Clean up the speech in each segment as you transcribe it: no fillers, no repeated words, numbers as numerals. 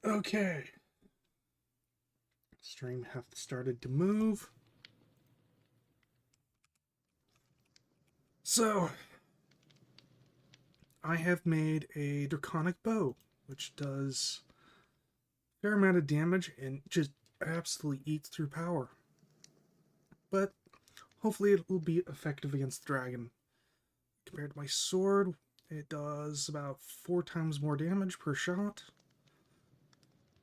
Okay. Stream have started to move. So, I have made a draconic bow, which does a fair amount of damage and just absolutely eats through power. But hopefully it will be effective against the dragon. Compared to my sword, it does about 4 times more damage per shot.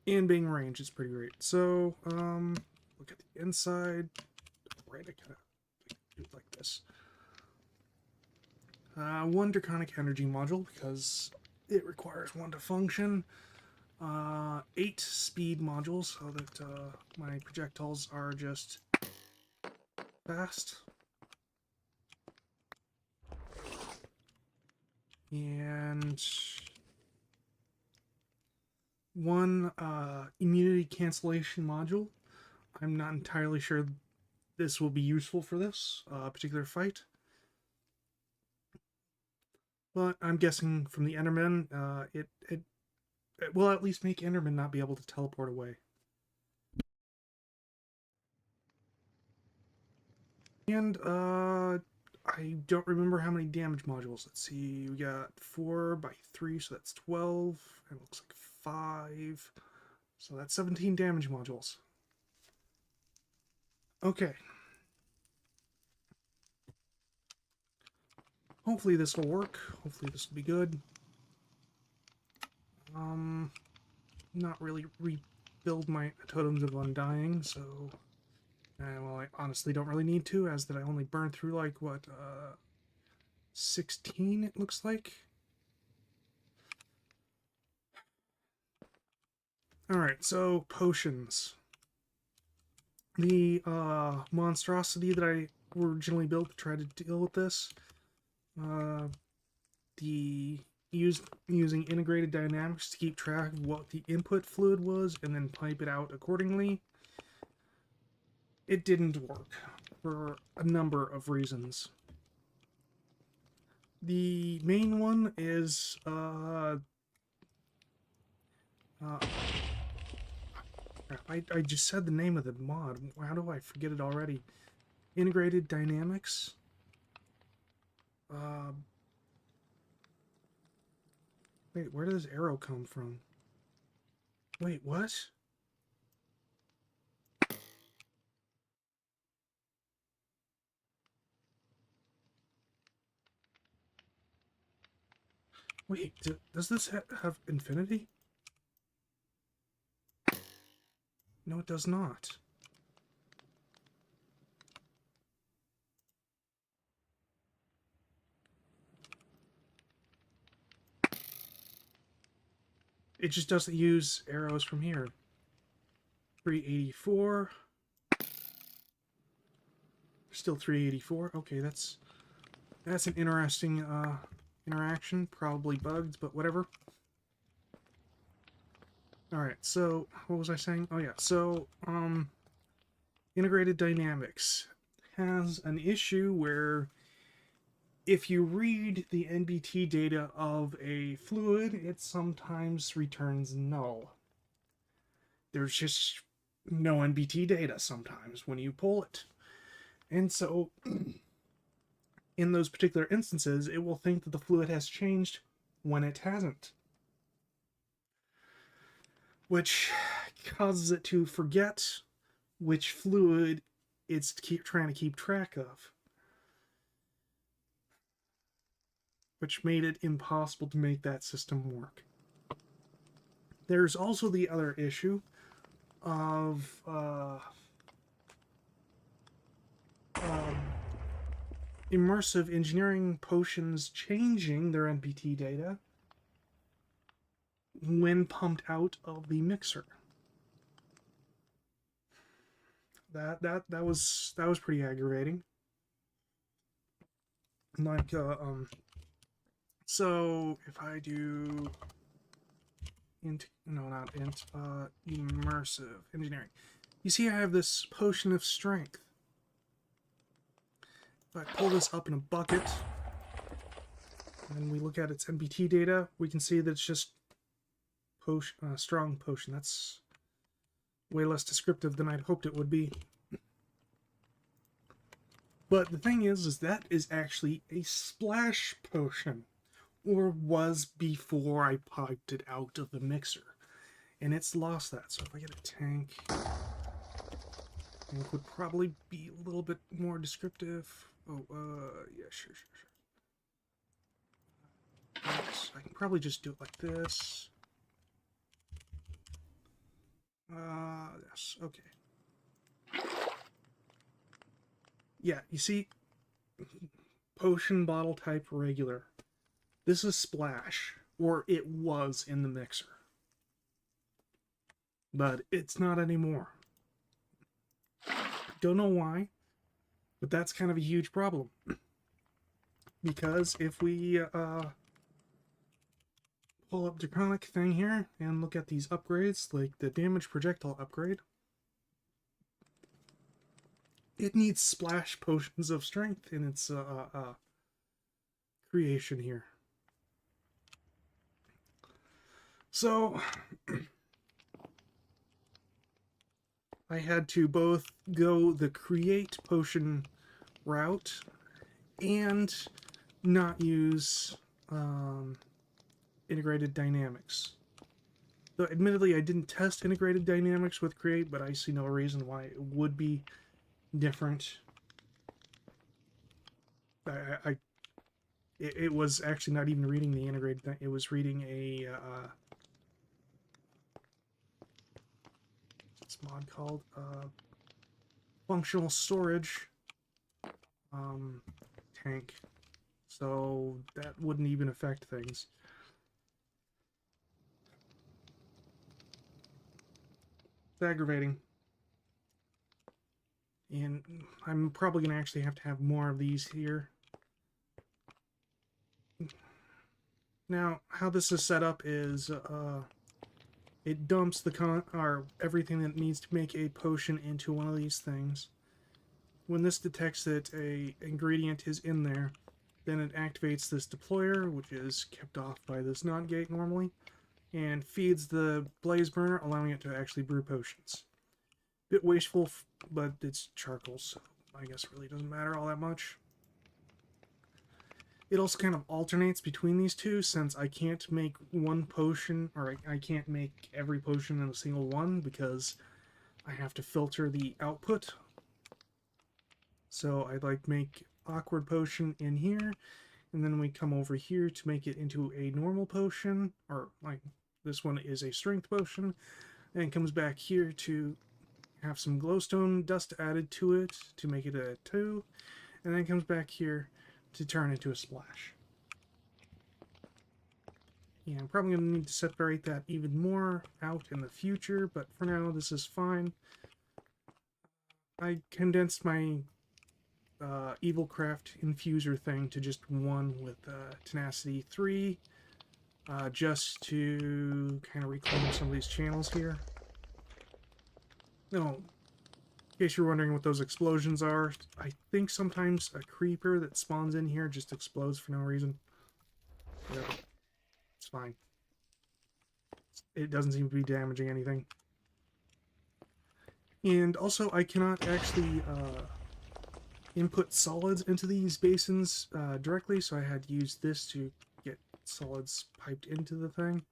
And being ranged is pretty great. So, look at the inside. Right, I gotta do it like this. One draconic energy module because it requires one to function. 8 speed modules so that my projectiles are just fast. And one immunity cancellation module. I'm not entirely sure this will be useful for this particular fight. But I'm guessing from the Enderman, it will at least make Enderman not be able to teleport away. And I don't remember how many damage modules. Let's see, we got 4 by 3, so that's 12. And it looks like 5. So that's 17 damage modules. Okay. Hopefully this will work. Hopefully this will be good. Not really rebuild my totems of undying, so... well, I honestly don't really need to, as that I only burned through, like, what, 16, it looks like? Alright, so, potions. The, monstrosity that I originally built to try to deal with this, using integrated dynamics to keep track of what the input fluid was and then pipe it out accordingly, it didn't work for a number of reasons. The main one is I just said the name of the mod. How do I forget it already? Integrated dynamics. Wait, where did this arrow come from? Wait, what? Wait, does this have infinity? No, it does not. It just doesn't use arrows from here. 384. Still 384. Okay, that's an interesting interaction. Probably bugged, but whatever. Alright, so what was I saying? Oh yeah, so integrated dynamics has an issue where if you read the NBT data of a fluid, it sometimes returns null. There's just no NBT data sometimes when you pull it. And so, in those particular instances, it will think that the fluid has changed when it hasn't. Which causes it to forget which fluid it's trying to keep track of. Which made it impossible to make that system work. There's also the other issue of immersive engineering potions changing their NPT data when pumped out of the mixer. That was pretty aggravating. Like so if I do immersive engineering, you see I have this potion of strength. If I pull this up in a bucket and we look at its NBT data, we can see that it's just potion, strong potion. That's way less descriptive than I'd hoped it would be. But the thing is that is actually a splash potion, or was before I piped it out of the mixer, and it's lost that. So if I get a tank would probably be a little bit more descriptive. Oh, yeah, sure. Yes, I can probably just do it like this. Yes, okay. Yeah, you see, potion bottle type regular. This is splash, or it was in the mixer. But it's not anymore. Don't know why, but that's kind of a huge problem. Because if we pull up Draconic thing here and look at these upgrades, like the damage projectile upgrade, it needs splash potions of strength in its creation here. So I had to both go the create potion route and not use integrated dynamics. So admittedly, I didn't test integrated dynamics with create, but I see no reason why it would be different. It was actually not even reading the integrated. It was reading a what's this mod called? Functional storage tank. So that wouldn't even affect things. It's aggravating. And I'm probably going to actually have to have more of these here. Now, how this is set up is it dumps the everything that needs to make a potion into one of these things. When this detects that a ingredient is in there, then it activates this deployer, which is kept off by this NOT gate normally, and feeds the blaze burner, allowing it to actually brew potions. Bit wasteful, but it's charcoal, so I guess it really doesn't matter all that much. It also kind of alternates between these two, since I can't make one potion, or I can't make every potion in a single one, because I have to filter the output. So I'd like make awkward potion in here, and then we come over here to make it into a normal potion, or like this one is a strength potion, and comes back here to have some glowstone dust added to it to make it a 2, and then comes back here to turn into a splash. Yeah, I'm probably going to need to separate that even more out in the future, but for now this is fine. I condensed my Evilcraft infuser thing to just one with Tenacity 3, just to kind of reclaim some of these channels here. No, in case you're wondering what those explosions are, I think sometimes a creeper that spawns in here just explodes for no reason. Whatever. It's fine. It doesn't seem to be damaging anything. And also, I cannot actually input solids into these basins directly, so I had to use this to get solids piped into the thing.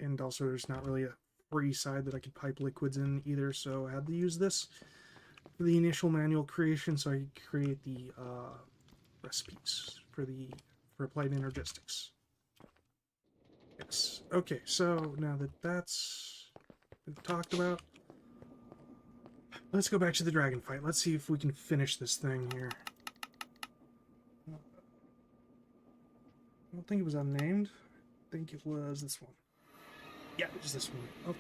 And also, there's not really a free side that I could pipe liquids in either, so I had to use this for the initial manual creation, so I could create the recipes for applied energistics. Yes. Okay, so now that that's been talked about, let's go back to the dragon fight. Let's see if we can finish this thing here. I don't think it was unnamed. I think it was this one. Yeah, it was this one. Okay.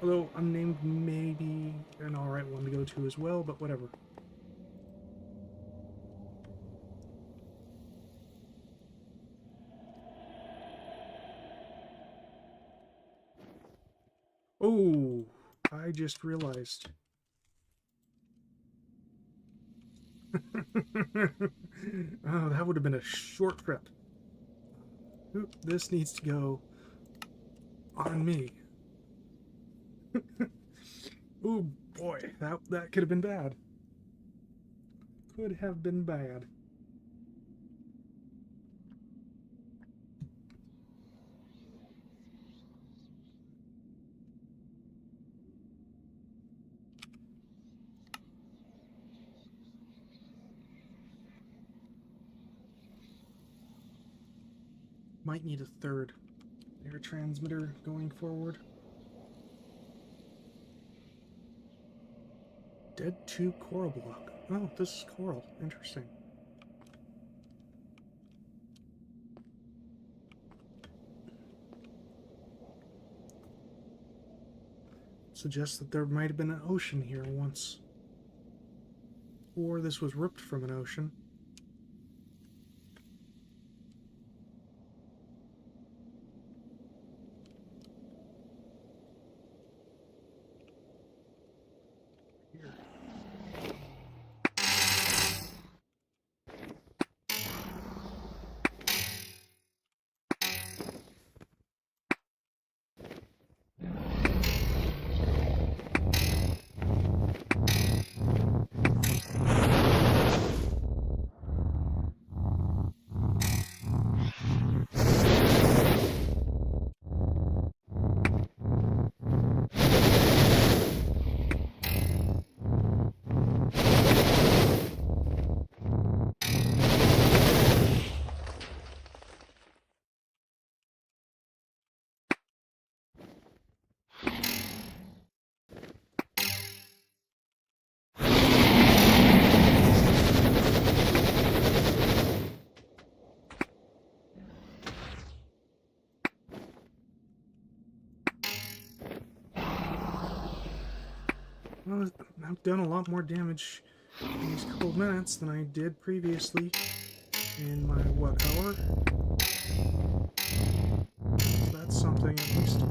Although unnamed may be an alright one to go to as well, but whatever. Oh, I just realized. Oh, that would have been a short trip. Oop, this needs to go on me. Oh boy, that could have been bad. Could have been bad. Might need a third air transmitter going forward. Dead tube coral block. Oh, this is coral. Interesting. Suggests that there might have been an ocean here once. Or this was ripped from an ocean. Here. Well, I've done a lot more damage in these couple of minutes than I did previously in my, what, hour? So that's something at least.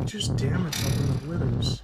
Just damage on the withers.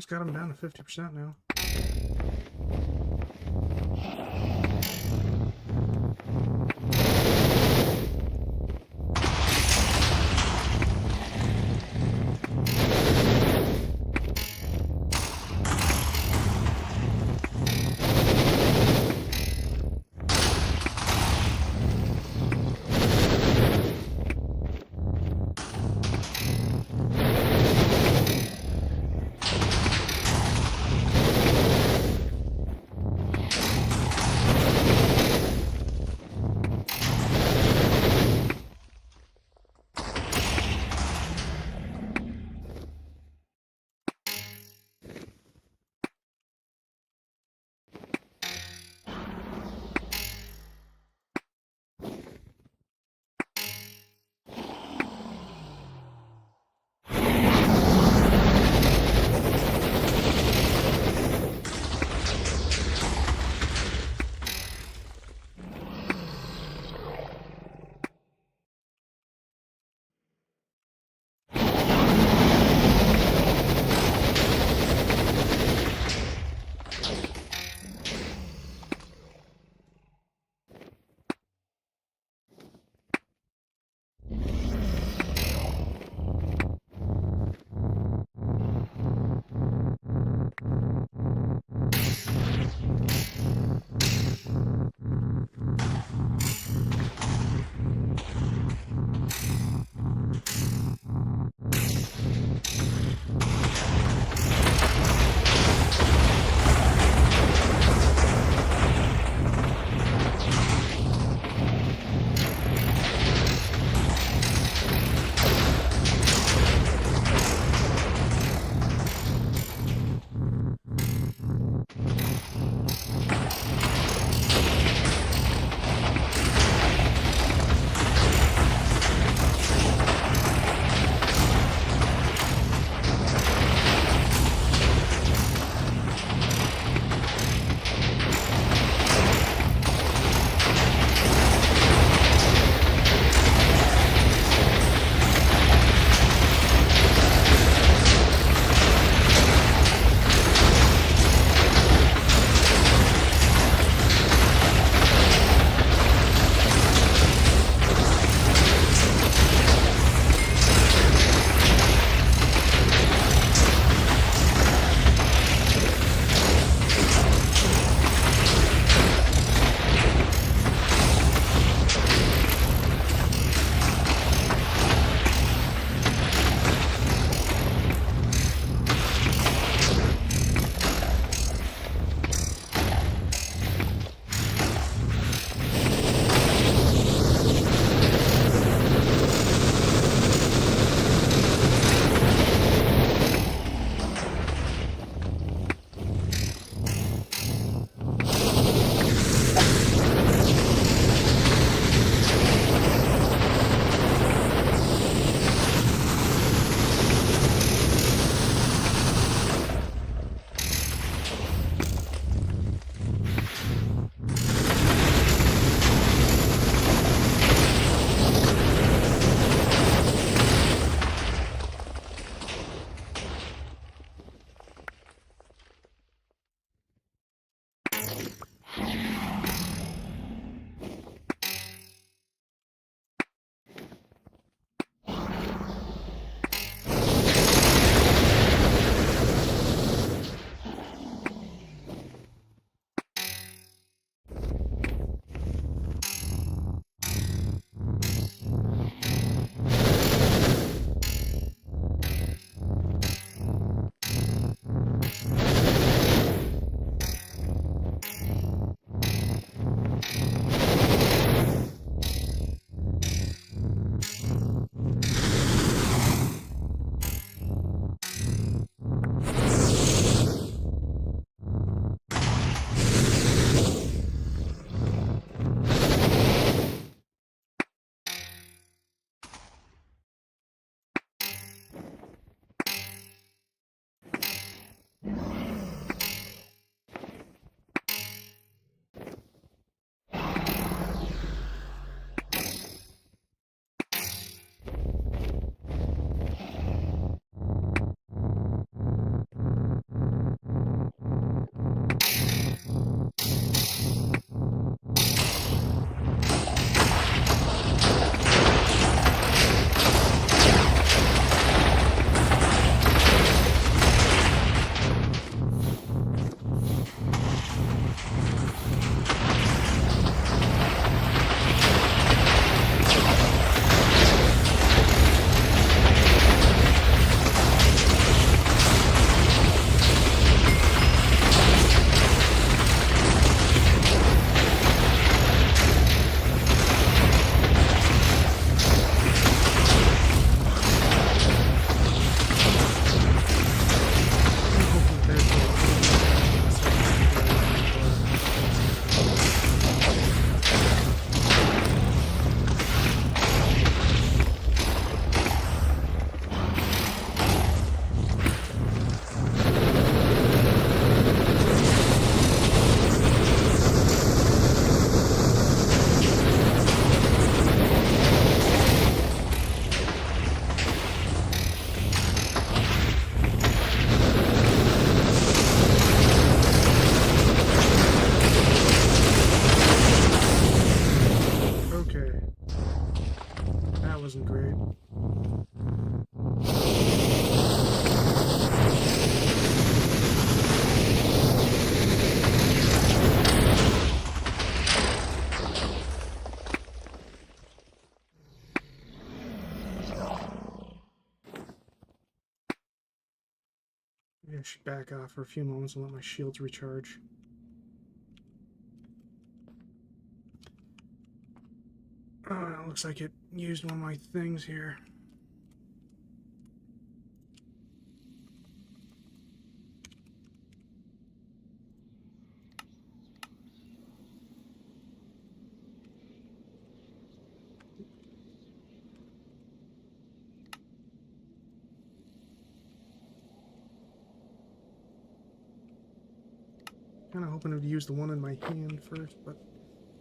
almost got him down to 50% now. Maybe I should back off for a few moments and let my shields recharge. Oh, it looks like it used one of my things here. Kind of hoping it would use the one in my hand first, but,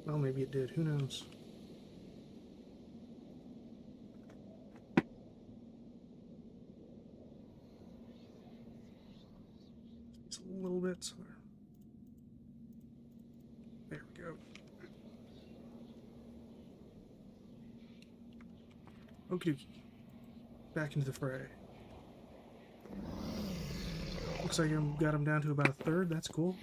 well, maybe it did. Who knows? It's a little bit. So there we go. Okie dokie. Back into the fray. Looks like I've got him down to about a third. That's cool.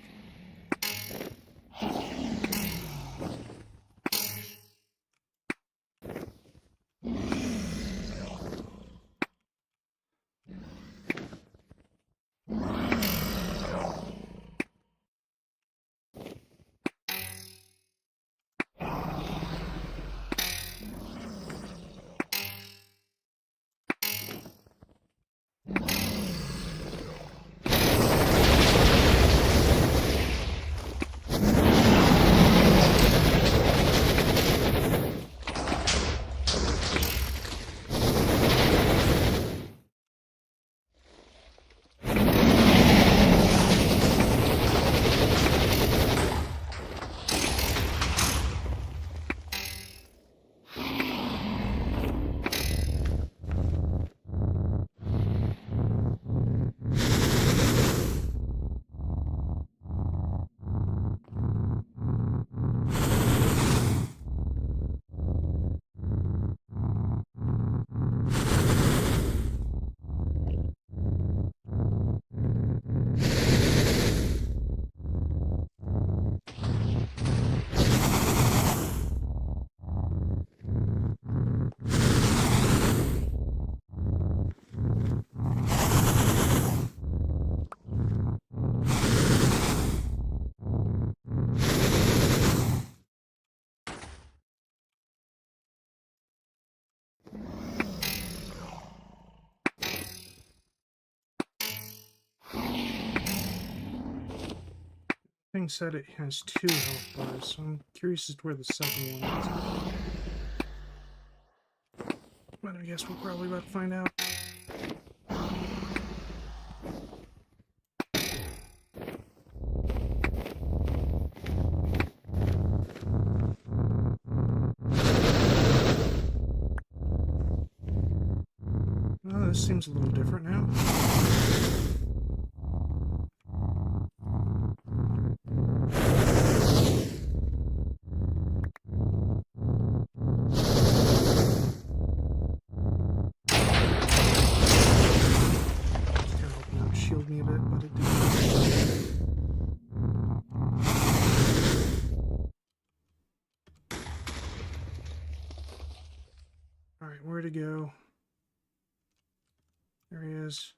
Thing said it has 2 health bars, so I'm curious as to where the second one is. But I guess we're probably about to find out. Oh, this seems a little different now. Shield me a bit, but it didn't. Alright, where to go? There he is.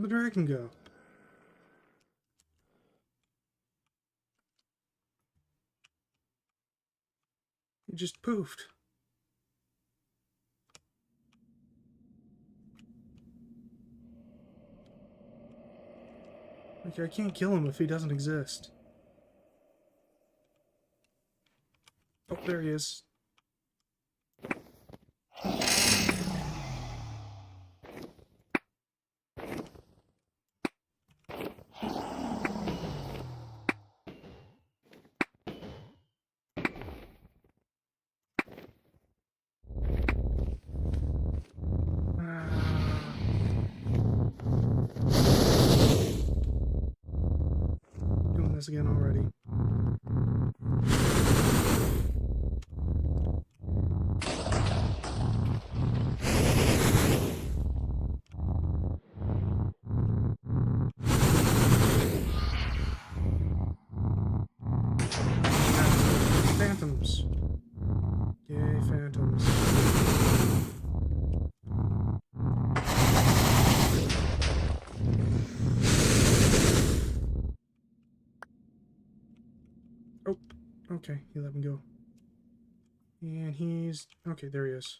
Where'd the dragon go? He just poofed. Okay, I can't kill him if he doesn't exist. Oh, there he is. Doing this again already. Phantoms. Yay, phantoms. Oh, okay, he let me go. And he's... okay, there he is.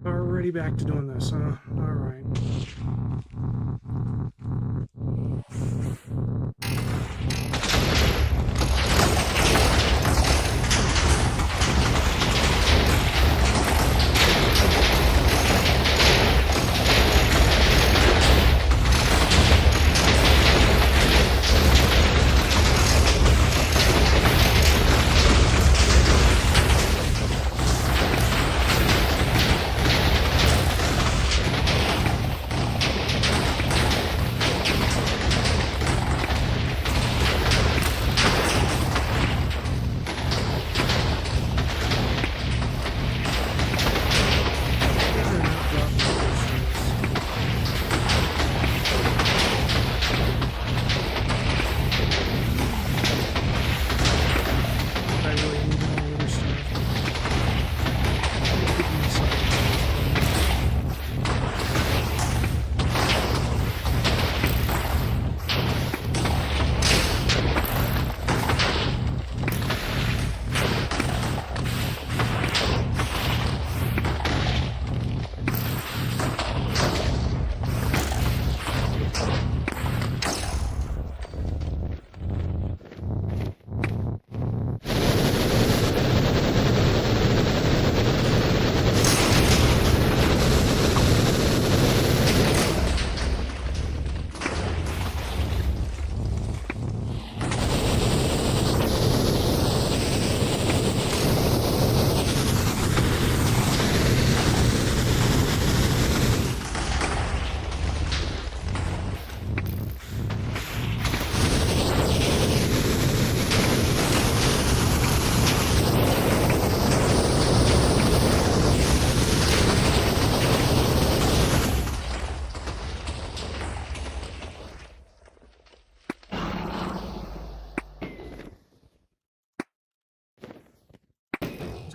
Already back to doing this, huh? Alright.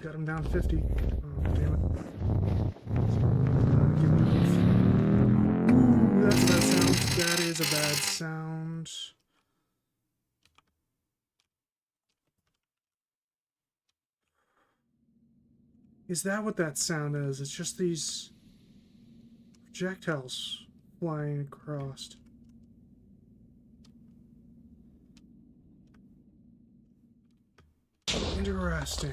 Got him down to 50. Oh, damn it. Give me ooh, that's a bad sound. That is a bad sound. Is that what that sound is? It's just these projectiles flying across. Interesting.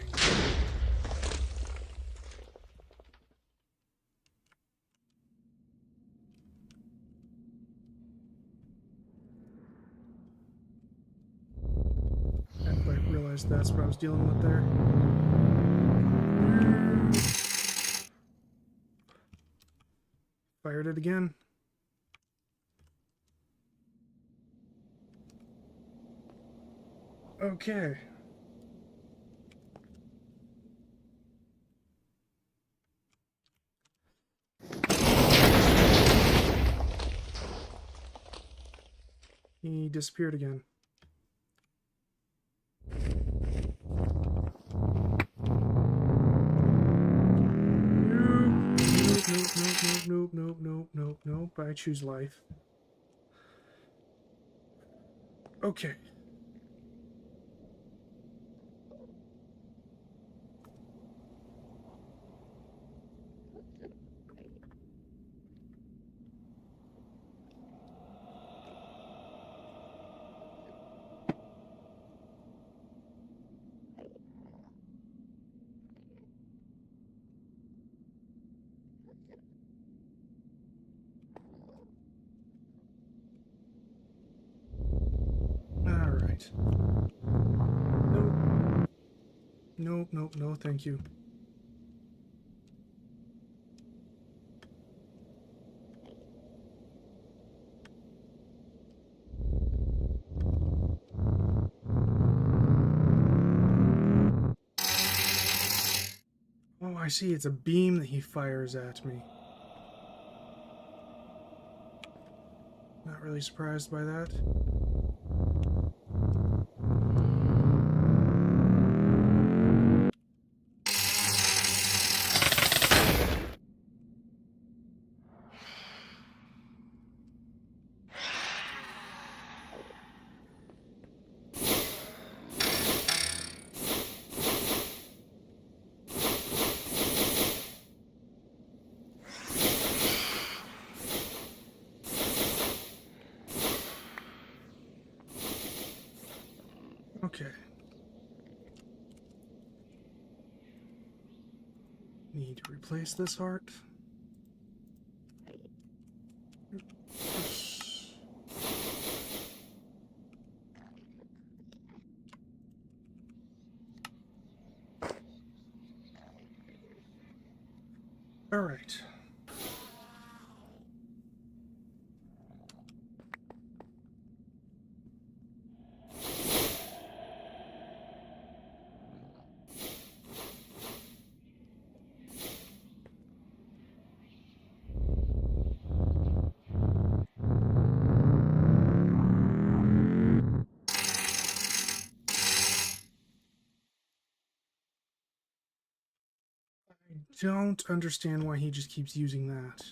I didn't quite realize that's what I was dealing with there. Fired it again. Okay. He disappeared again. Nope. I choose life. Okay. All right. Nope. No, thank you. Oh, I see. It's a beam that he fires at me. Not really surprised by that. Okay. Need to replace this heart. All right. I don't understand why he just keeps using that.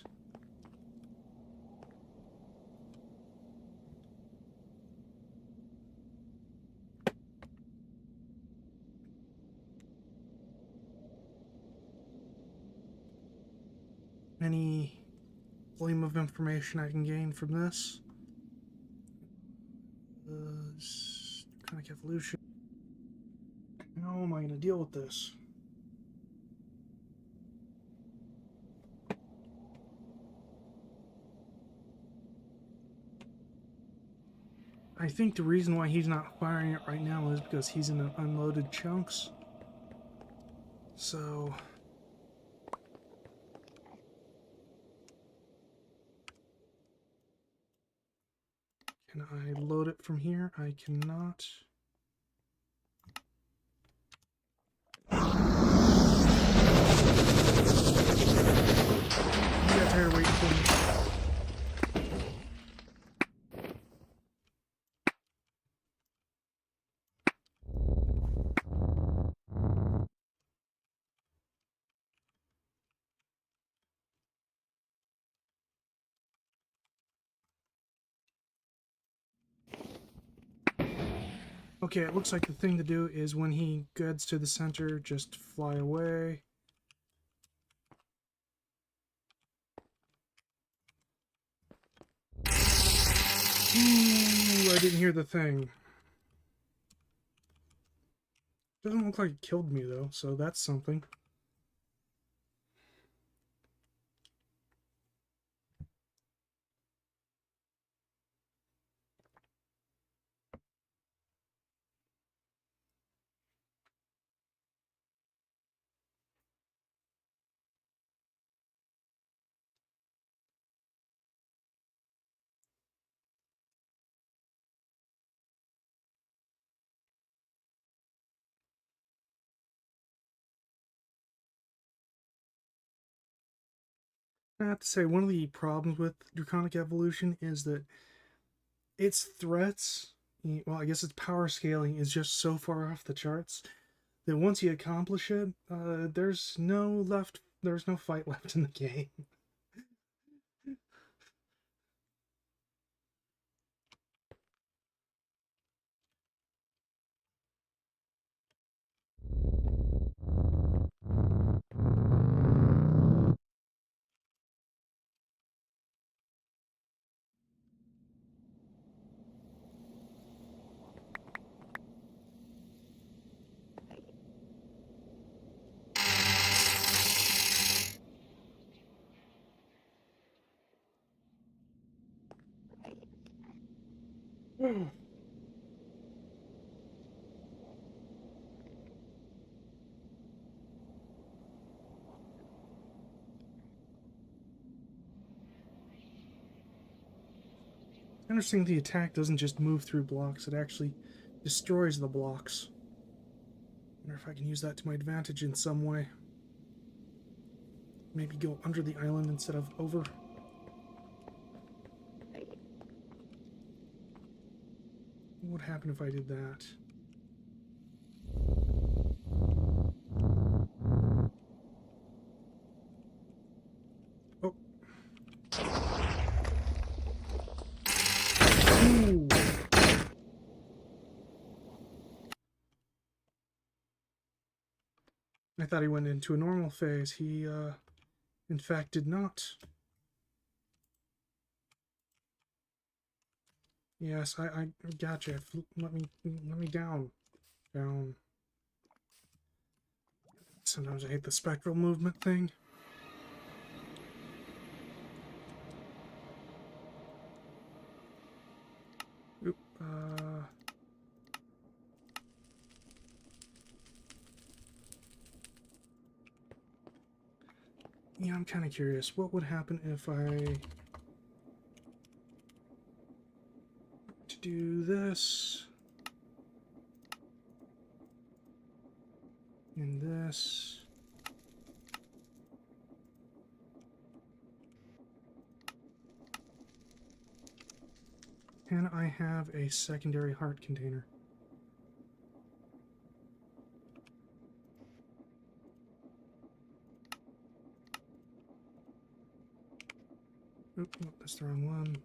Any gleam of information I can gain from this? Draconic evolution. How am I going to deal with this? I think the reason why he's not firing it right now is because he's in unloaded chunks. So... can I load it from here? I cannot. You got tired of waiting for me. Okay, it looks like the thing to do is when he gets to the center, just fly away. Ooh, I didn't hear the thing. Doesn't look like it killed me though, so that's something. I have to say, one of the problems with Draconic Evolution is that its threats, well, I guess its power scaling is just so far off the charts that once you accomplish it, there's no fight left in the game. Interesting, the attack doesn't just move through blocks, it actually destroys the blocks. Wonder if I can use that to my advantage in some way. Maybe go under the island instead of over. What would happen if I did that? Oh. Ooh. I thought he went into a normal phase. He, in fact, did not. Yes, I gotcha. Let me down. Down. Sometimes I hate the spectral movement thing. Oop, yeah, I'm kind of curious. What would happen if I to do this and this? Can I have a secondary heart container? Oop, nope, that's the wrong one.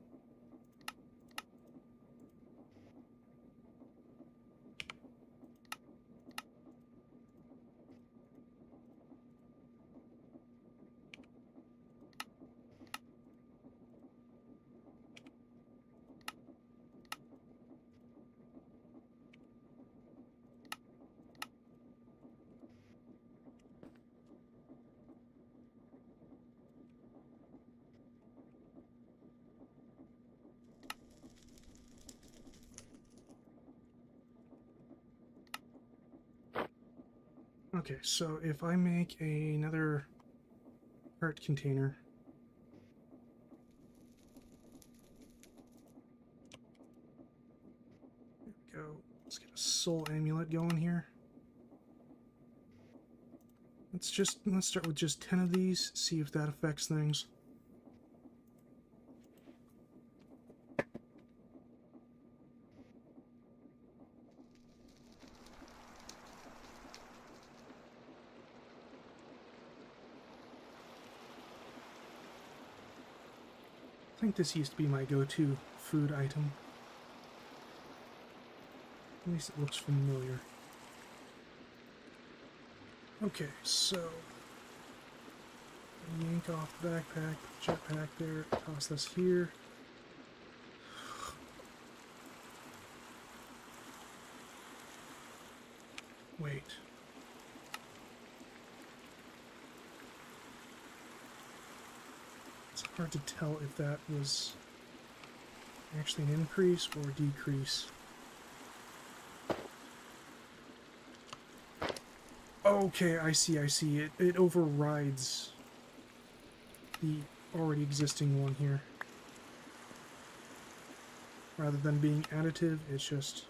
Okay, so if I make another heart container, there we go. Let's get a soul amulet going here. Let's start with just 10 of these, see if that affects things. I think this used to be my go-to food item. At least it looks familiar. Okay, so yank off the backpack, jetpack there, toss this here. Wait. It's hard to tell if that was actually an increase or decrease. Okay, I see. It overrides the already existing one here. Rather than being additive, it's just...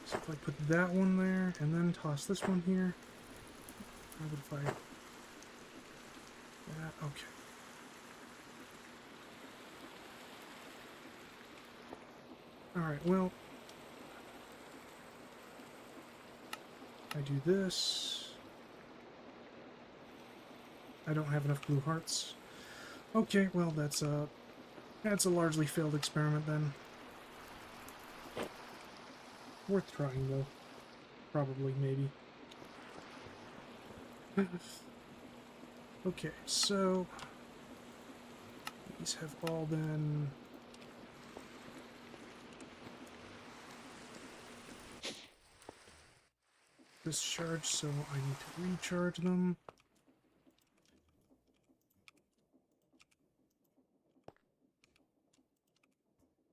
So if I put that one there, and then toss this one here... How would if I... Okay. Alright, well, I do this. I don't have enough blue hearts. Okay, well, that's a largely failed experiment then. Worth trying, though. Probably, maybe. Okay, so these have all been discharged, so I need to recharge them.